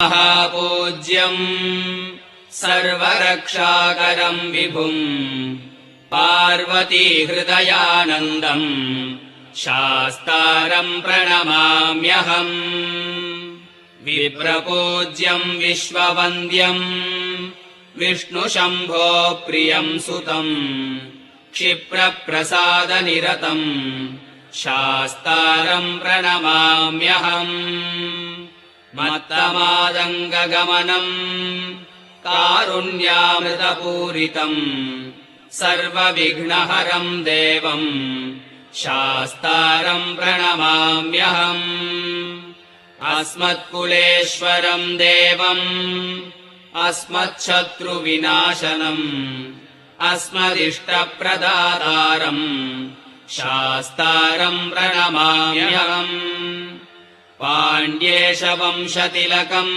महापूज्यम् सर्वरक्षाकरम् विभुम् पार्वतीहृदयानन्दम् शास्तारम् प्रणमाम्यहम् विप्रपूज्यम् विश्ववन्द्यम् विष्णुशम्भो प्रियम् सुतम् क्षिप्रप्रसादनिरतम् शास्तारम् प्रणमाम्यहम् मत्तमादङ्गगमनम् कारुण्यामृतपूरितम् सर्वविघ्नहरम् देवम् शास्तारम् प्रणमाम्यहम् अस्मत्कुलेश्वरम् देवम् अस्मच्छत्रुविनाशनम् अस्मदिष्टप्रदातारम् शास्तारम् प्रणमाम्यहम् पाण्ड्येशवंशतिलकम्